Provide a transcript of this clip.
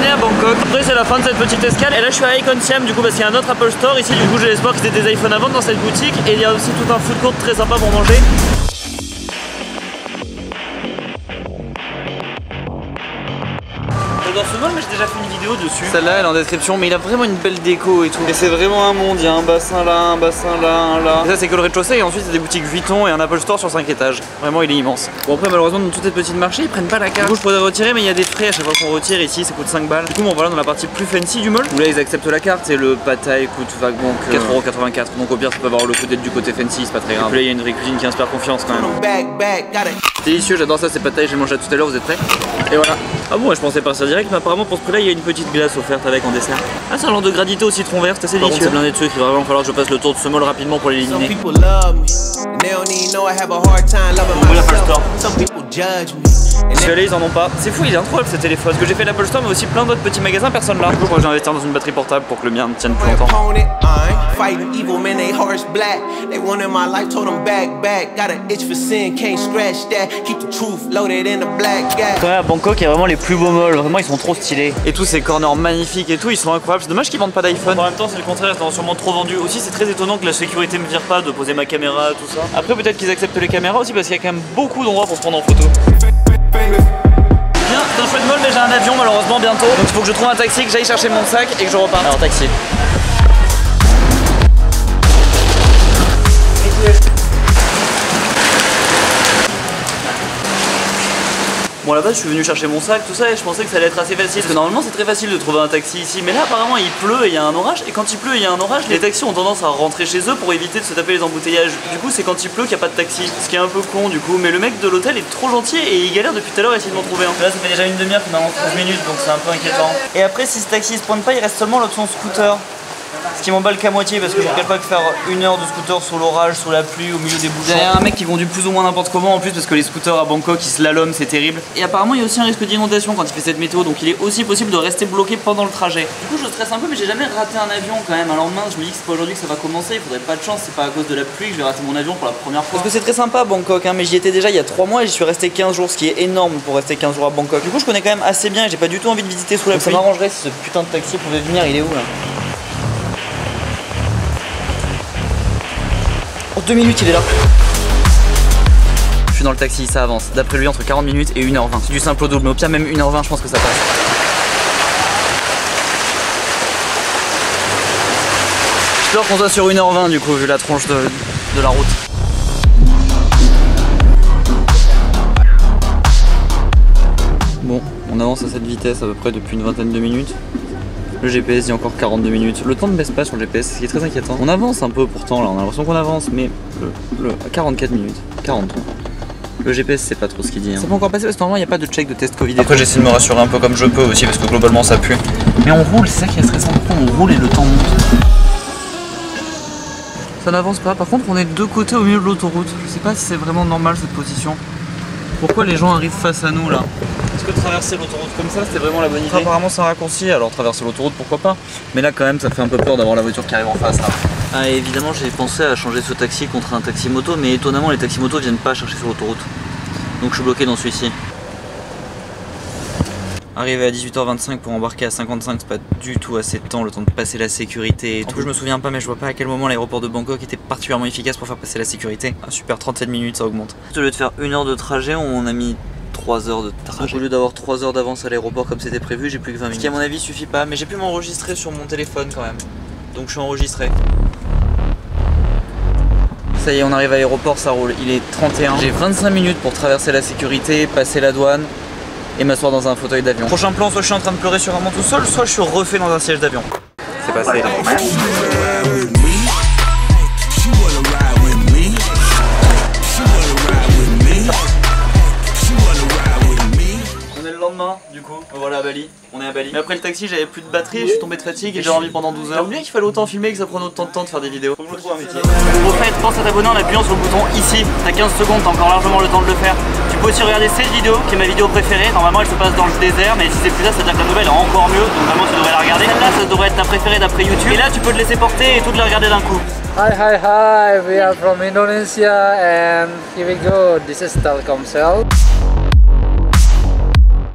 terminé à Bangkok. Après c'est la fin de cette petite escale. Et là je suis à Icon Siam du coup parce qu'il y a un autre Apple Store ici. Du coup j'ai l'espoir qu'ils aient des iPhones à vendre dans cette boutique. Et il y a aussi tout un food court très sympa pour manger. Dans ce mall, mais j'ai déjà fait une vidéo dessus. Celle-là, elle est en description, mais il a vraiment une belle déco et tout. Et c'est vraiment un monde, il y a un bassin là, un bassin là, un là. Et ça, c'est que le rez-de-chaussée, et ensuite, c'est des boutiques Vuitton et un Apple Store sur 5 étages. Vraiment, il est immense. Bon, après, malheureusement, dans toutes ces petites marchés, ils prennent pas la carte. Du coup, je pourrais retirer, mais il y a des frais à chaque fois qu'on retire ici, ça coûte 5 balles. Du coup, bon, voilà, dans la partie plus fancy du mall, où là, ils acceptent la carte et le pad thai coûte vaguement 4,84 €. Donc, au pire, ça peut avoir le coup d'être du côté fancy, c'est pas très grave. Et puis là, il y a une vraie cuisine qui inspire confiance quand même. C'est délicieux, j'adore ça, ces pad thai, j'ai mangé tout à l'heure, vous êtes prêts? Et voilà. Ah bon, je pensais partir direct, mais apparemment pour ce prix-là, il y a une petite glace offerte avec en dessert. Ah, c'est un genre de gradité au citron vert, c'est assez délicieux. C'est blindé de sucre, il va vraiment falloir que je passe le tour de ce mall rapidement pour l'éliminer. Je suis allé, ils en ont pas. C'est fou, il est incroyable ce téléphone. Parce que j'ai fait l'Apple Store, mais aussi plein d'autres petits magasins, personne là. Du coup, je crois que j'ai investi dans une batterie portable pour que le mien tienne plus longtemps. Quand même, à Bangkok, il y a vraiment les plus beaux malls. Vraiment, ils sont trop stylés. Et tous ces corners magnifiques et tout, ils sont incroyables. C'est dommage qu'ils vendent pas d'iPhone. En même temps, c'est le contraire, ils sont sûrement trop vendus. Aussi, c'est très étonnant que la sécurité me vire pas de poser ma caméra, tout ça. Après, peut-être qu'ils acceptent les caméras aussi parce qu'il y a quand même beaucoup d'endroits pour se prendre en photo. Bien, c'est un chouette mall, mais j'ai un avion malheureusement bientôt. Donc il faut que je trouve un taxi, que j'aille chercher mon sac et que je reparte. Alors taxi. Bon, là-bas, je suis venu chercher mon sac, tout ça, et je pensais que ça allait être assez facile. Parce que normalement, c'est très facile de trouver un taxi ici. Mais là, apparemment, il pleut et il y a un orage. Et quand il pleut et il y a un orage, les taxis ont tendance à rentrer chez eux pour éviter de se taper les embouteillages. Du coup, c'est quand il pleut qu'il n'y a pas de taxi. Ce qui est un peu con, du coup. Mais le mec de l'hôtel est trop gentil et il galère depuis tout à l'heure à essayer de m'en trouver un. Là, ça fait déjà une demi-heure qu'il m'avance 13 minutes, donc c'est un peu inquiétant. Et après, si ce taxi se pointe pas, il reste seulement l'option scooter. Ce qui m'emballe qu'à moitié parce que je ne pas que faire 1 heure de scooter sous l'orage, sous la pluie, au milieu des bouchons. Il y a un mec qui conduit plus ou moins n'importe comment en plus parce que les scooters à Bangkok ils slalom, c'est terrible. Et apparemment il y a aussi un risque d'inondation quand il fait cette météo, donc il est aussi possible de rester bloqué pendant le trajet. Du coup je stresse un peu mais j'ai jamais raté un avion quand même. Un lendemain je me dis que c'est pas aujourd'hui que ça va commencer, il faudrait pas de chance, c'est pas à cause de la pluie que je vais rater mon avion pour la première fois. Parce que c'est très sympa Bangkok hein, mais j'y étais déjà il y a 3 mois et j'y suis resté 15 jours, ce qui est énorme pour rester 15 jours à Bangkok. Du coup je connais quand même assez bien et j'ai pas du tout envie de visiter sous la pluie. Ça m'arrangerait si ce putain de taxi pouvait venir, il est où là? En 2 minutes il est là. Je suis dans le taxi, ça avance. D'après lui entre 40 minutes et 1h20. C'est du simple au double, mais au pire même 1h20 je pense que ça passe. J'ai peur qu'on soit sur 1h20 du coup vu la tronche de la route. Bon, on avance à cette vitesse à peu près depuis une vingtaine de minutes. Le GPS dit encore 42 minutes. Le temps ne baisse pas sur le GPS, ce qui est très inquiétant. On avance un peu pourtant là, on a l'impression qu'on avance, mais 44 minutes, 43. Le GPS c'est pas trop ce qu'il dit. Hein. Ça peut encore passer parce que normalement il n'y a pas de check de test Covid. Après j'essaie de me rassurer un peu comme je peux aussi parce que globalement ça pue. Mais on roule, c'est ça qui est stressant. On roule et le temps monte. Ça n'avance pas. Par contre on est de deux côtés au milieu de l'autoroute. Je sais pas si c'est vraiment normal cette position. Pourquoi les gens arrivent face à nous là? Est-ce que traverser l'autoroute comme ça c'était vraiment la bonne idée? Apparemment c'est un raccourci, alors traverser l'autoroute pourquoi pas. Mais là quand même ça fait un peu peur d'avoir la voiture qui arrive en face là. Ah et évidemment j'ai pensé à changer ce taxi contre un taxi moto, mais étonnamment les taxis motos viennent pas chercher sur l'autoroute. Donc je suis bloqué dans celui-ci. Arrivé à 18h25 pour embarquer à 55, c'est pas du tout assez de temps, le temps de passer la sécurité et tout. En plus je me souviens pas mais je vois pas à quel moment l'aéroport de Bangkok était particulièrement efficace pour faire passer la sécurité. Ah super, 37 minutes ça augmente. Au lieu de faire 1 heure de trajet, on a mis 3 heures de trajet. Donc, au lieu d'avoir 3 heures d'avance à l'aéroport comme c'était prévu, j'ai plus que 20 minutes. Ce qui à mon avis suffit pas, mais j'ai pu m'enregistrer sur mon téléphone quand même. Donc je suis enregistré. Ça y est, on arrive à l'aéroport, ça roule. Il est 31. J'ai 25 minutes pour traverser la sécurité, passer la douane et m'asseoir dans un fauteuil d'avion. Prochain plan, soit je suis en train de pleurer sur un banc tout seul, soit je suis refait dans un siège d'avion. C'est passé. Du coup, voilà à Bali, on est à Bali. Mais après le taxi, j'avais plus de batterie, je suis tombé de fatigue et j'ai dormi pendant 12 heures. J'ai oublié qu'il fallait autant filmer et que ça prenait autant de temps de faire des vidéos. Faut que je me trouve un métier. Au fait, pense à t'abonner en appuyant sur le bouton ici. T'as 15 secondes, t'as encore largement le temps de le faire. Tu peux aussi regarder cette vidéo qui est ma vidéo préférée. Normalement, elle se passe dans le désert, mais si c'est plus ça, ça veut dire que la nouvelle est encore mieux. Donc vraiment, tu devrais la regarder. Celle-là, ça devrait être ta préférée d'après YouTube. Et là, tu peux te laisser porter et toutes les regarder d'un coup. Hi, we are from Indonesia and here we go. This is Telkomsel.